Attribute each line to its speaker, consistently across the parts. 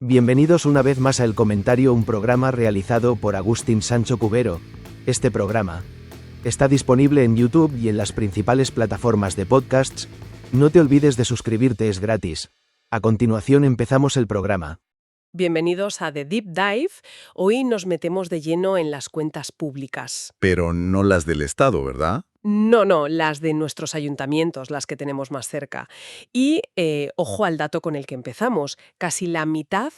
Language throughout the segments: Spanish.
Speaker 1: Bienvenidos una vez más a El Comentario, un programa realizado por Agustín Sancho Cubero. Este programa está disponible en YouTube y en las principales plataformas de podcasts. No te olvides de suscribirte, es gratis. A continuación empezamos el programa.
Speaker 2: Bienvenidos a The Deep Dive. Hoy nos metemos de lleno en las cuentas públicas.
Speaker 3: Pero no las del Estado, ¿verdad?
Speaker 2: No, las de nuestros ayuntamientos, las que tenemos más cerca. Y ojo al dato con el que empezamos. Casi la mitad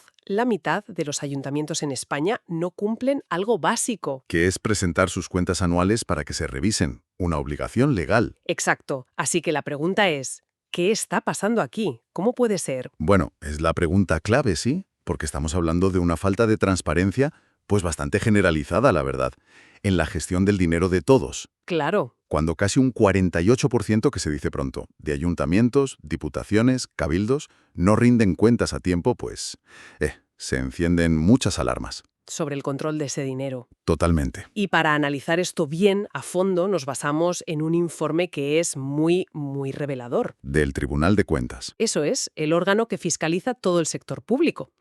Speaker 2: de los ayuntamientos en España no cumplen algo básico.
Speaker 3: Que es presentar sus cuentas anuales para que se revisen. Una obligación legal.
Speaker 2: Exacto. Así que la pregunta es, ¿qué está pasando aquí? ¿Cómo puede ser?
Speaker 3: Bueno, es la pregunta clave, ¿sí? Porque estamos hablando de una falta de transparencia, pues bastante generalizada, la verdad, en la gestión del dinero de todos.
Speaker 2: Claro.
Speaker 3: Cuando casi un 48%, que se dice pronto, de ayuntamientos, diputaciones, cabildos, no rinden cuentas a tiempo, pues, se encienden muchas alarmas.
Speaker 2: Sobre el control de ese dinero.
Speaker 3: Totalmente.
Speaker 2: Y para analizar esto bien, a fondo, nos basamos en un informe que es muy revelador.
Speaker 3: Del Tribunal de Cuentas.
Speaker 2: Eso es, el órgano que fiscaliza todo el sector público.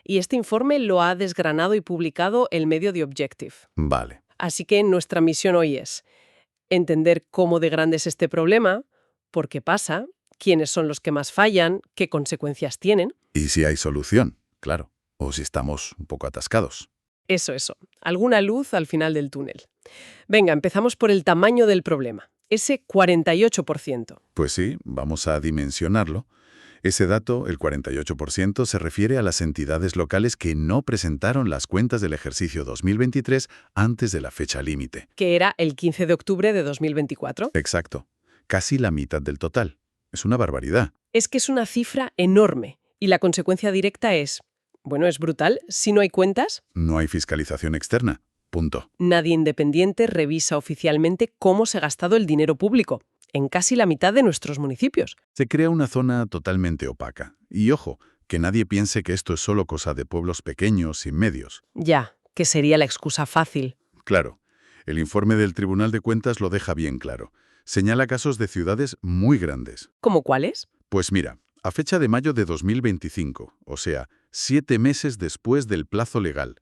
Speaker 2: Y este informe lo ha desgranado y publicado el medio The Objective.
Speaker 3: Vale.
Speaker 2: Así que nuestra misión hoy es entender cómo de grande es este problema, por qué pasa, quiénes son los que más fallan, qué consecuencias tienen.
Speaker 3: Y si hay solución, claro. O si estamos un poco atascados.
Speaker 2: Eso. Alguna luz al final del túnel. Venga, empezamos por el tamaño del problema. Ese 48%.
Speaker 3: Pues sí, vamos a dimensionarlo. Ese dato, el 48%, se refiere a las entidades locales que no presentaron las cuentas del ejercicio 2023 antes de la fecha límite.
Speaker 2: Que era el 15 de octubre de 2024.
Speaker 3: Exacto. Casi la mitad del total. Es una barbaridad.
Speaker 2: Es que es una cifra enorme. Y la consecuencia directa es, es brutal. Si no hay cuentas,
Speaker 3: No hay fiscalización externa. Punto.
Speaker 2: nadie independiente revisa oficialmente cómo se ha gastado el dinero público, en casi la mitad de nuestros municipios.
Speaker 3: Se crea una zona totalmente opaca. Y ojo, que nadie piense que esto es solo cosa de pueblos pequeños y medios.
Speaker 2: Ya, que sería la excusa fácil.
Speaker 3: Claro, el informe del Tribunal de Cuentas lo deja bien claro. Señala casos de ciudades muy grandes.
Speaker 2: ¿Cómo cuáles?
Speaker 3: Pues mira, a fecha de mayo de 2025, o sea, 7 meses después del plazo legal,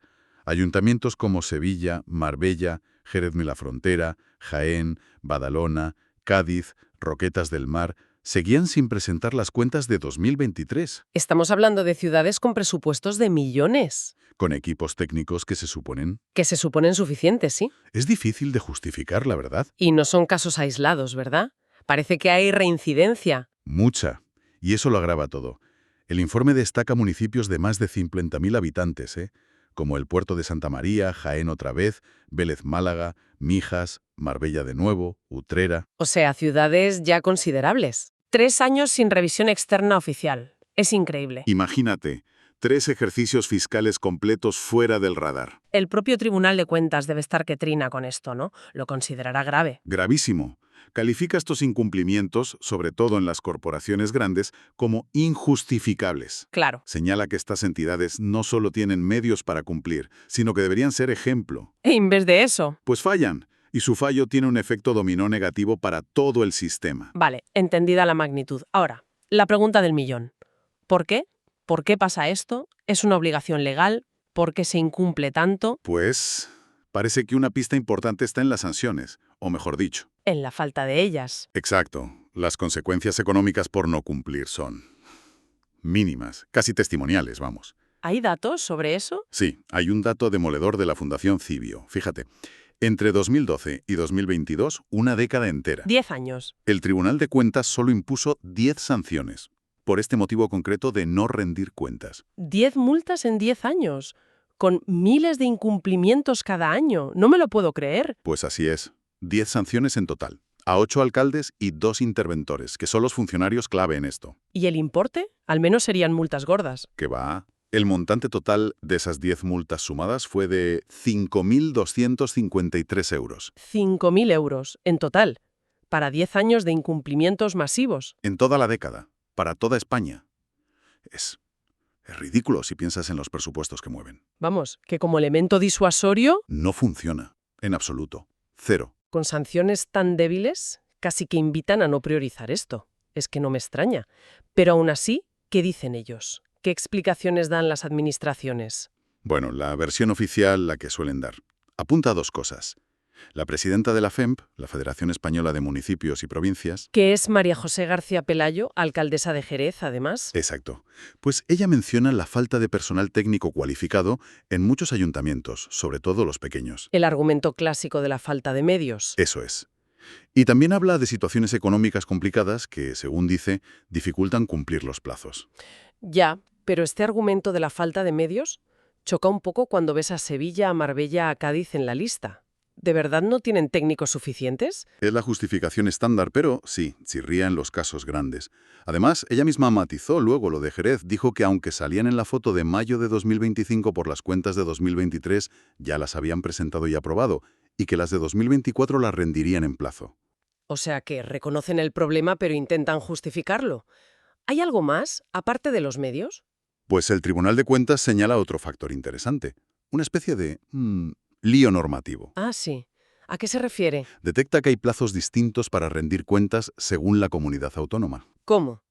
Speaker 3: ayuntamientos como Sevilla, Marbella, Jerez de la Frontera, Jaén, Badalona, Cádiz, Roquetas del Mar, seguían sin presentar las cuentas de 2023,
Speaker 2: Estamos hablando de ciudades con presupuestos de millones,
Speaker 3: con equipos técnicos que se suponen.
Speaker 2: que se suponen suficientes, ¿sí?
Speaker 3: Es difícil de justificar, la verdad.
Speaker 2: Y no son casos aislados, ¿verdad? Parece que hay reincidencia.
Speaker 3: Mucha. Y eso lo agrava todo. El informe destaca municipios de más de 50.000 habitantes, como el Puerto de Santa María, Jaén otra vez, Vélez Málaga, Mijas, Marbella de nuevo, Utrera.
Speaker 2: O sea, ciudades ya considerables. 3 años sin revisión externa oficial. Es increíble.
Speaker 3: Imagínate, 3 ejercicios fiscales completos fuera del radar.
Speaker 2: El propio Tribunal de Cuentas debe estar que trina con esto, ¿no? Lo considerará grave.
Speaker 3: Gravísimo. Califica estos incumplimientos, sobre todo en las corporaciones grandes, como injustificables.
Speaker 2: Claro.
Speaker 3: Señala que estas entidades no solo tienen medios para cumplir, sino que deberían ser ejemplo.
Speaker 2: En vez de eso.
Speaker 3: Pues fallan, y su fallo tiene un efecto dominó negativo para todo el sistema.
Speaker 2: Vale, entendida la magnitud. Ahora, la pregunta del millón. ¿Por qué? ¿Por qué pasa esto? ¿Es una obligación legal? ¿Por qué se incumple tanto?
Speaker 3: Pues parece que una pista importante está en las sanciones, o mejor dicho.
Speaker 2: En la falta de ellas.
Speaker 3: Exacto. Las consecuencias económicas por no cumplir son mínimas, casi testimoniales, vamos.
Speaker 2: ¿Hay datos sobre eso?
Speaker 3: Sí, hay un dato demoledor de la Fundación Cibio. Fíjate, entre 2012 y 2022, una década entera,
Speaker 2: 10 años.
Speaker 3: el Tribunal de Cuentas solo impuso 10 sanciones, por este motivo concreto de no rendir cuentas.
Speaker 2: 10 multas en 10 años. Con miles de incumplimientos cada año. No me lo puedo creer.
Speaker 3: Pues así es, 10 sanciones en total, a 8 alcaldes y 2 interventores, que son los funcionarios clave en esto.
Speaker 2: ¿Y el importe? Al menos serían multas gordas.
Speaker 3: ¿Qué va? El montante total de esas 10 multas sumadas fue de 5.253 euros.
Speaker 2: 5.000 euros en total. Para 10 años de incumplimientos masivos.
Speaker 3: En toda la década, para toda España. Es ridículo si piensas en los presupuestos que mueven.
Speaker 2: Vamos, que como elemento disuasorio,
Speaker 3: No funciona, en absoluto. Cero.
Speaker 2: con sanciones tan débiles, casi que invitan a no priorizar esto. Es que no me extraña. Pero aún así, ¿qué dicen ellos? ¿Qué explicaciones dan las administraciones?
Speaker 3: Bueno, la versión oficial, la que suelen dar, apunta a dos cosas. La presidenta de la FEMP, la Federación Española de Municipios y Provincias.
Speaker 2: Que es María José García Pelayo, alcaldesa de Jerez, además.
Speaker 3: Exacto. Pues ella menciona la falta de personal técnico cualificado en muchos ayuntamientos, sobre todo los pequeños.
Speaker 2: El argumento clásico de la falta de medios.
Speaker 3: Eso es. Y también habla de situaciones económicas complicadas que, según dice, dificultan cumplir los plazos.
Speaker 2: Ya, pero este argumento de la falta de medios choca un poco cuando ves a Sevilla, a Marbella, a Cádiz en la lista. ¿De verdad no tienen técnicos suficientes?
Speaker 3: Es la justificación estándar, pero sí, chirría en los casos grandes. Además, ella misma matizó luego lo de Jerez, dijo que aunque salían en la foto de mayo de 2025 por las cuentas de 2023, ya las habían presentado y aprobado, y que las de 2024 las rendirían en plazo.
Speaker 2: O sea que reconocen el problema pero intentan justificarlo. ¿Hay algo más, aparte de los medios?
Speaker 3: Pues el Tribunal de Cuentas señala otro factor interesante, una especie de lío normativo.
Speaker 2: Ah, sí. ¿A qué se refiere?
Speaker 3: Detecta que hay plazos distintos para rendir cuentas según la comunidad autónoma.
Speaker 2: ¿Cómo?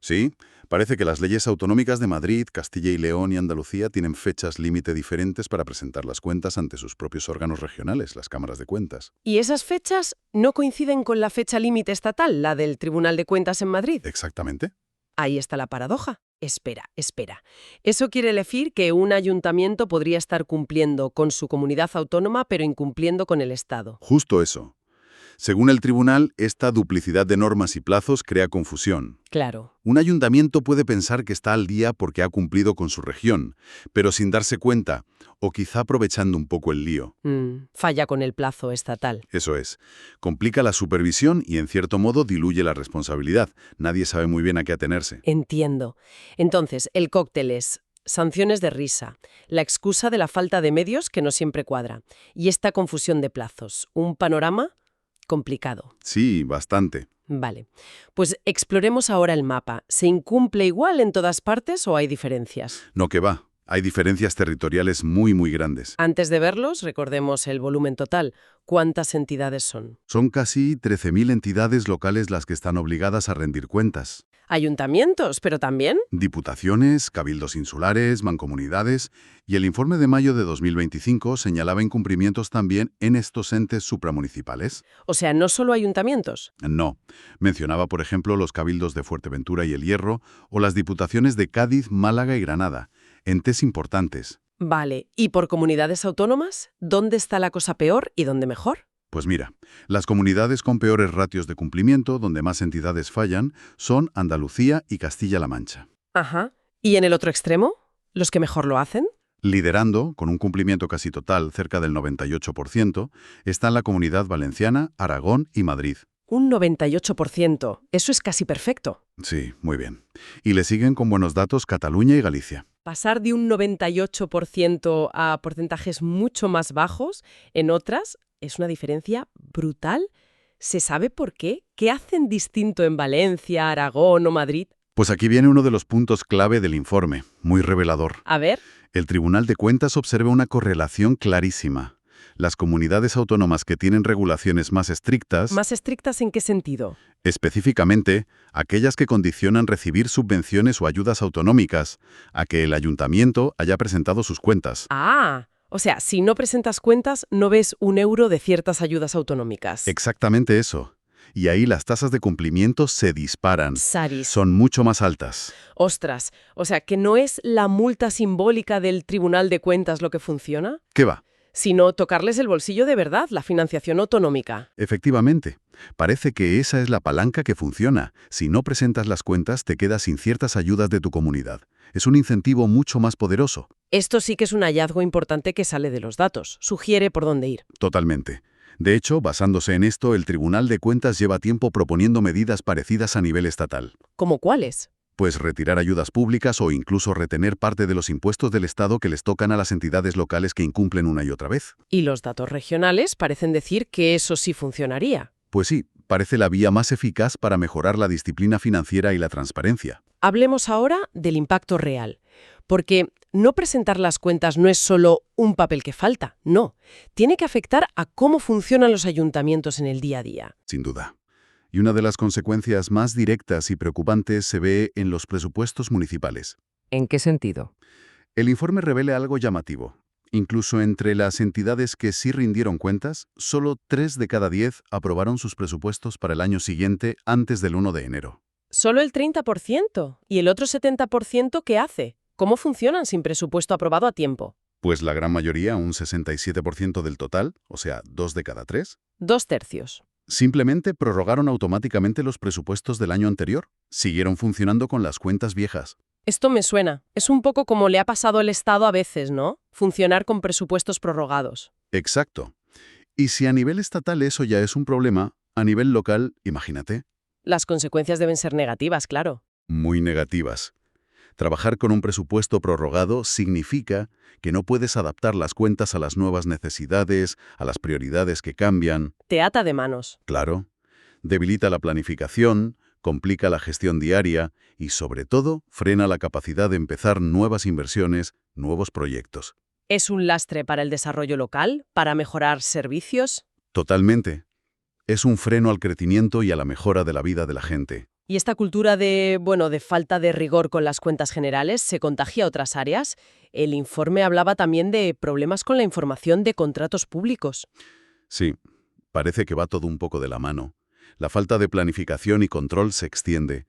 Speaker 3: Sí, parece que las leyes autonómicas de Madrid, Castilla y León y Andalucía tienen fechas límite diferentes para presentar las cuentas ante sus propios órganos regionales, las cámaras de cuentas.
Speaker 2: ¿Y esas fechas no coinciden con la fecha límite estatal, la del Tribunal de Cuentas en Madrid?
Speaker 3: Exactamente.
Speaker 2: Ahí está la paradoja. Espera. Eso quiere decir que un ayuntamiento podría estar cumpliendo con su comunidad autónoma pero incumpliendo con el Estado.
Speaker 3: Justo eso. Según el tribunal, esta duplicidad de normas y plazos crea confusión.
Speaker 2: Claro.
Speaker 3: Un ayuntamiento puede pensar que está al día porque ha cumplido con su región, pero sin darse cuenta, o quizá aprovechando un poco el lío.
Speaker 2: Falla con el plazo estatal.
Speaker 3: Eso es. Complica la supervisión y, en cierto modo, diluye la responsabilidad. Nadie sabe muy bien a qué atenerse.
Speaker 2: Entiendo. Entonces, el cóctel es sanciones de risa, la excusa de la falta de medios que no siempre cuadra, y esta confusión de plazos. Un panorama complicado.
Speaker 3: Sí, bastante.
Speaker 2: Vale. Pues exploremos ahora el mapa. ¿Se incumple igual en todas partes o hay diferencias?
Speaker 3: No que va. Hay diferencias territoriales muy, muy grandes.
Speaker 2: Antes de verlos, recordemos el volumen total. ¿Cuántas entidades son?
Speaker 3: Son casi 13.000 entidades locales las que están obligadas a rendir cuentas.
Speaker 2: Ayuntamientos, pero también
Speaker 3: Diputaciones, cabildos insulares, mancomunidades, y el informe de mayo de 2025 señalaba incumplimientos también en estos entes supramunicipales.
Speaker 2: O sea, no solo ayuntamientos.
Speaker 3: No. Mencionaba, por ejemplo, los cabildos de Fuerteventura y El Hierro, o las diputaciones de Cádiz, Málaga y Granada, entes importantes.
Speaker 2: Vale. ¿Y por comunidades autónomas? ¿Dónde está la cosa peor y dónde mejor?
Speaker 3: Pues mira, las comunidades con peores ratios de cumplimiento, donde más entidades fallan, son Andalucía y Castilla-La Mancha.
Speaker 2: Ajá. ¿Y en el otro extremo? ¿Los que mejor lo hacen?
Speaker 3: Liderando, con un cumplimiento casi total, cerca del 98%, están la Comunidad Valenciana, Aragón y Madrid.
Speaker 2: Un 98%. Eso es casi perfecto.
Speaker 3: Sí, muy bien. Y le siguen con buenos datos Cataluña y Galicia.
Speaker 2: Pasar de un 98% a porcentajes mucho más bajos en otras es una diferencia brutal. ¿Se sabe por qué? ¿Qué hacen distinto en Valencia, Aragón o Madrid?
Speaker 3: Pues aquí viene uno de los puntos clave del informe, muy revelador.
Speaker 2: A ver.
Speaker 3: El Tribunal de Cuentas observa una correlación clarísima. Las comunidades autónomas que tienen regulaciones más estrictas,
Speaker 2: ¿Más estrictas en qué sentido?
Speaker 3: específicamente aquellas que condicionan recibir subvenciones o ayudas autonómicas a que el ayuntamiento haya presentado sus cuentas.
Speaker 2: Ah, o sea, si no presentas cuentas, no ves un euro de ciertas ayudas autonómicas.
Speaker 3: Exactamente eso. Y ahí las tasas de cumplimiento se disparan.
Speaker 2: Saris.
Speaker 3: Son mucho más altas.
Speaker 2: Ostras, o sea, que no es la multa simbólica del Tribunal de Cuentas lo que funciona,
Speaker 3: ¿Qué va?
Speaker 2: sino tocarles el bolsillo de verdad, la financiación autonómica.
Speaker 3: Efectivamente. Parece que esa es la palanca que funciona. Si no presentas las cuentas, te quedas sin ciertas ayudas de tu comunidad. Es un incentivo mucho más poderoso.
Speaker 2: Esto sí que es un hallazgo importante que sale de los datos. Sugiere por dónde ir.
Speaker 3: Totalmente. De hecho, basándose en esto, el Tribunal de Cuentas lleva tiempo proponiendo medidas parecidas a nivel estatal.
Speaker 2: ¿Cómo cuáles?
Speaker 3: Pues retirar ayudas públicas o incluso retener parte de los impuestos del Estado que les tocan a las entidades locales que incumplen una y otra vez.
Speaker 2: Y los datos regionales parecen decir que eso sí funcionaría.
Speaker 3: Pues sí, parece la vía más eficaz para mejorar la disciplina financiera y la transparencia.
Speaker 2: Hablemos ahora del impacto real. Porque no presentar las cuentas no es solo un papel que falta, no. Tiene que afectar a cómo funcionan los ayuntamientos en el día a día.
Speaker 3: Sin duda. Y una de las consecuencias más directas y preocupantes se ve en los presupuestos municipales.
Speaker 4: ¿En qué sentido?
Speaker 3: El informe revela algo llamativo. Incluso entre las entidades que sí rindieron cuentas, solo 3 de cada 10 aprobaron sus presupuestos para el año siguiente antes del 1 de enero.
Speaker 2: Solo el 30%. ¿Y el otro 70% qué hace? ¿Cómo funcionan sin presupuesto aprobado a tiempo?
Speaker 3: Pues la gran mayoría, un 67% del total, o sea, 2 de cada 3,
Speaker 2: 2/3.
Speaker 3: simplemente prorrogaron automáticamente los presupuestos del año anterior. Siguieron funcionando con las cuentas viejas.
Speaker 2: Esto me suena. Es un poco como le ha pasado al Estado a veces, ¿no? Funcionar con presupuestos prorrogados.
Speaker 3: Exacto. Y si a nivel estatal eso ya es un problema, a nivel local, imagínate,
Speaker 2: Las consecuencias deben ser negativas, claro.
Speaker 3: muy negativas. Trabajar con un presupuesto prorrogado significa que no puedes adaptar las cuentas a las nuevas necesidades, a las prioridades que cambian.
Speaker 2: Te ata de manos.
Speaker 3: Claro, debilita la planificación, complica la gestión diaria y, sobre todo, frena la capacidad de empezar nuevas inversiones, nuevos proyectos.
Speaker 2: ¿Es un lastre para el desarrollo local? ¿Para mejorar servicios?
Speaker 3: Totalmente. Es un freno al crecimiento y a la mejora de la vida de la gente.
Speaker 2: ¿Y esta cultura de falta de rigor con las cuentas generales se contagia a otras áreas? El informe hablaba también de problemas con la información de contratos públicos.
Speaker 3: Sí, parece que va todo un poco de la mano. La falta de planificación y control se extiende.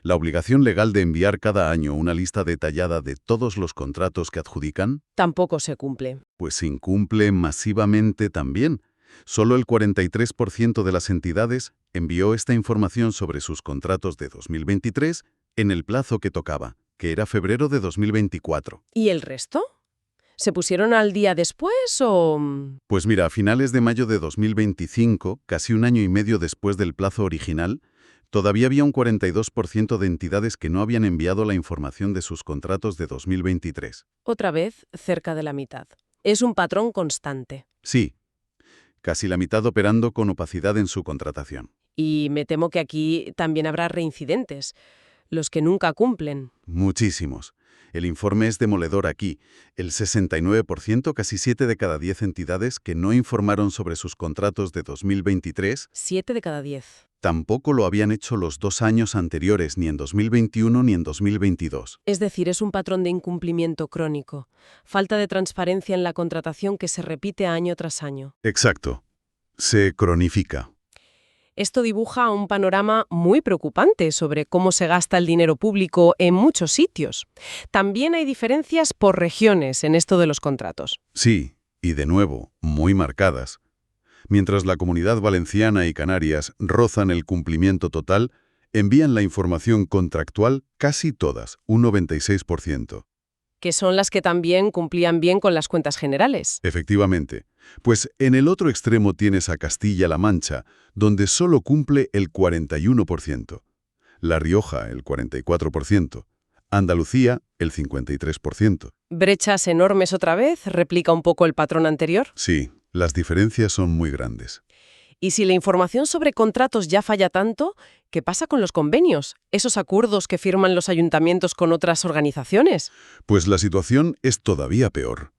Speaker 3: La obligación legal de enviar cada año una lista detallada de todos los contratos que adjudican,
Speaker 2: Tampoco se cumple.
Speaker 3: pues se incumple masivamente también. Solo el 43% de las entidades envió esta información sobre sus contratos de 2023 en el plazo que tocaba, que era febrero de 2024.
Speaker 2: ¿Y el resto? ¿Se pusieron al día después o...?
Speaker 3: Pues mira, a finales de mayo de 2025, casi un año y medio después del plazo original, todavía había un 42% de entidades que no habían enviado la información de sus contratos de 2023.
Speaker 2: Otra vez, cerca de la mitad. Es un patrón constante.
Speaker 3: Sí, casi la mitad operando con opacidad en su contratación.
Speaker 2: Y me temo que aquí también habrá reincidentes, los que nunca cumplen.
Speaker 3: Muchísimos. El informe es demoledor aquí. El 69%, casi 7 de cada 10 entidades que no informaron sobre sus contratos de 2023,
Speaker 2: 7 de cada 10.
Speaker 3: tampoco lo habían hecho los 2 años anteriores, ni en 2021 ni en 2022.
Speaker 2: Es decir, es un patrón de incumplimiento crónico, falta de transparencia en la contratación que se repite año tras año.
Speaker 3: Exacto. Se cronifica.
Speaker 2: Esto dibuja un panorama muy preocupante sobre cómo se gasta el dinero público en muchos sitios. También hay diferencias por regiones en esto de los contratos.
Speaker 3: Sí, y de nuevo, muy marcadas. Mientras la Comunidad Valenciana y Canarias rozan el cumplimiento total, envían la información contractual casi todas, un 96%.
Speaker 2: Que son las que también cumplían bien con las cuentas generales.
Speaker 3: Efectivamente. Pues en el otro extremo tienes a Castilla-La Mancha, donde solo cumple el 41%. La Rioja, el 44%. Andalucía, el 53%.
Speaker 2: ¿Brechas enormes otra vez? ¿Replica un poco el patrón anterior?
Speaker 3: Sí, las diferencias son muy grandes.
Speaker 2: Y si la información sobre contratos ya falla tanto, ¿qué pasa con los convenios? Esos acuerdos que firman los ayuntamientos con otras organizaciones.
Speaker 3: Pues la situación es todavía peor.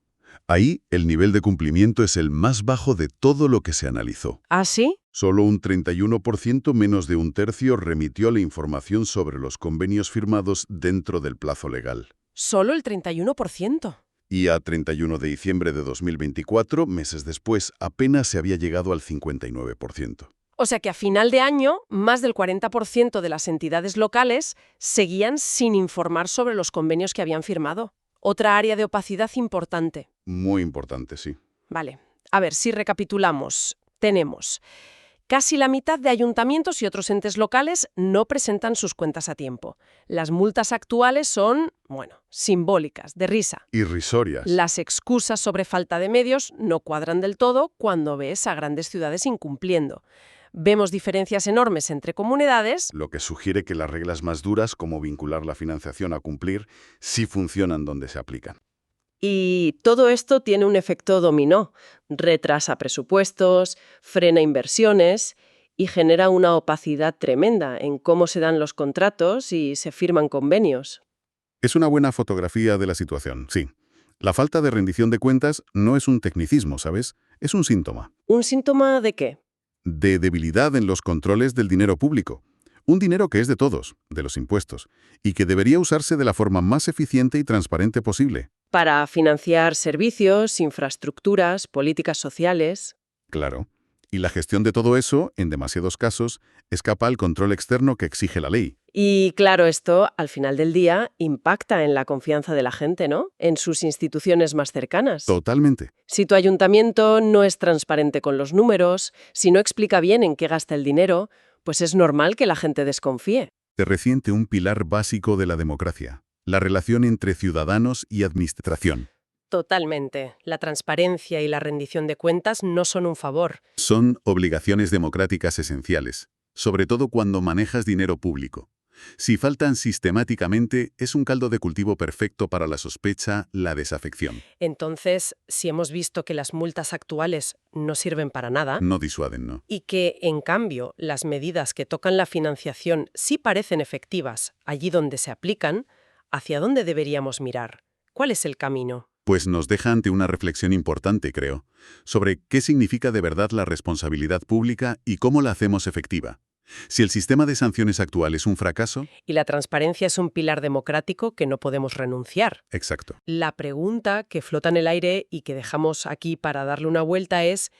Speaker 3: Ahí el nivel de cumplimiento es el más bajo de todo lo que se analizó.
Speaker 2: ¿Ah, sí?
Speaker 3: Solo un 31%, menos de un tercio, remitió la información sobre los convenios firmados dentro del plazo legal.
Speaker 2: Solo el 31%.
Speaker 3: Y a 31 de diciembre de 2024, meses después, apenas se había llegado al 59%.
Speaker 2: O sea que a final de año, más del 40% de las entidades locales seguían sin informar sobre los convenios que habían firmado. Otra área de opacidad importante.
Speaker 3: Muy importante, sí.
Speaker 2: Vale. A ver, si recapitulamos, tenemos casi la mitad de ayuntamientos y otros entes locales no presentan sus cuentas a tiempo. Las multas actuales son, simbólicas, de risa.
Speaker 3: Irrisorias.
Speaker 2: Las excusas sobre falta de medios no cuadran del todo cuando ves a grandes ciudades incumpliendo. Vemos diferencias enormes entre comunidades.
Speaker 3: Lo que sugiere que las reglas más duras, como vincular la financiación a cumplir, sí funcionan donde se aplican.
Speaker 2: Y todo esto tiene un efecto dominó. Retrasa presupuestos, frena inversiones y genera una opacidad tremenda en cómo se dan los contratos y se firman convenios.
Speaker 3: Es una buena fotografía de la situación, sí. La falta de rendición de cuentas no es un tecnicismo, ¿sabes? Es un síntoma.
Speaker 2: ¿Un síntoma de qué?
Speaker 3: De debilidad en los controles del dinero público. Un dinero que es de todos, de los impuestos, y que debería usarse de la forma más eficiente y transparente posible.
Speaker 2: Para financiar servicios, infraestructuras, políticas sociales.
Speaker 3: Claro. Y la gestión de todo eso, en demasiados casos, escapa al control externo que exige la ley.
Speaker 2: Y claro, esto, al final del día, impacta en la confianza de la gente, ¿no? En sus instituciones más cercanas.
Speaker 3: Totalmente.
Speaker 2: Si tu ayuntamiento no es transparente con los números, si no explica bien en qué gasta el dinero, pues es normal que la gente desconfíe.
Speaker 3: Se resiente un pilar básico de la democracia, la relación entre ciudadanos y administración.
Speaker 2: Totalmente. La transparencia y la rendición de cuentas no son un favor.
Speaker 3: Son obligaciones democráticas esenciales, sobre todo cuando manejas dinero público. Si faltan sistemáticamente, es un caldo de cultivo perfecto para la sospecha, la desafección.
Speaker 2: Entonces, si hemos visto que las multas actuales no sirven para nada,
Speaker 3: No disuaden, ¿no?
Speaker 2: y que, en cambio, las medidas que tocan la financiación sí parecen efectivas allí donde se aplican, ¿hacia dónde deberíamos mirar? ¿Cuál es el camino?
Speaker 3: Pues nos deja ante una reflexión importante, creo, sobre qué significa de verdad la responsabilidad pública y cómo la hacemos efectiva. Si el sistema de sanciones actual es un fracaso...
Speaker 2: Y la transparencia es un pilar democrático que no podemos renunciar.
Speaker 3: Exacto.
Speaker 2: La pregunta que flota en el aire y que dejamos aquí para darle una vuelta es,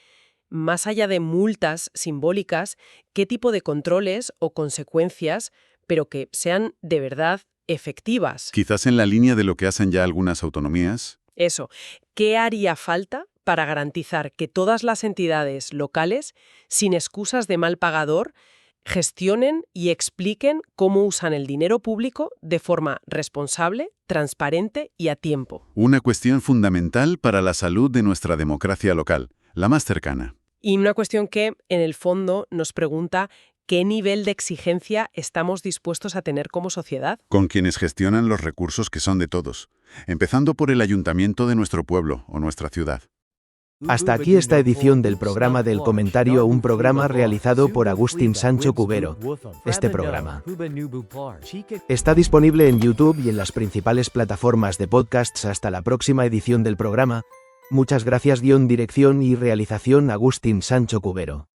Speaker 2: más allá de multas simbólicas, ¿qué tipo de controles o consecuencias, pero que sean de verdad efectivas?
Speaker 3: Quizás en la línea de lo que hacen ya algunas autonomías.
Speaker 2: Eso, ¿qué haría falta para garantizar que todas las entidades locales, sin excusas de mal pagador, gestionen y expliquen cómo usan el dinero público de forma responsable, transparente y a tiempo?
Speaker 3: Una cuestión fundamental para la salud de nuestra democracia local, la más cercana.
Speaker 2: Y una cuestión que, en el fondo, nos pregunta qué nivel de exigencia estamos dispuestos a tener como sociedad.
Speaker 3: Con quienes gestionan los recursos que son de todos, empezando por el ayuntamiento de nuestro pueblo o nuestra ciudad.
Speaker 1: Hasta aquí esta edición del programa del comentario, un programa realizado por Agustín Sancho Cubero. Este programa está disponible en YouTube y en las principales plataformas de podcasts. Hasta la próxima edición del programa. Muchas gracias. Dirección y realización Agustín Sancho Cubero.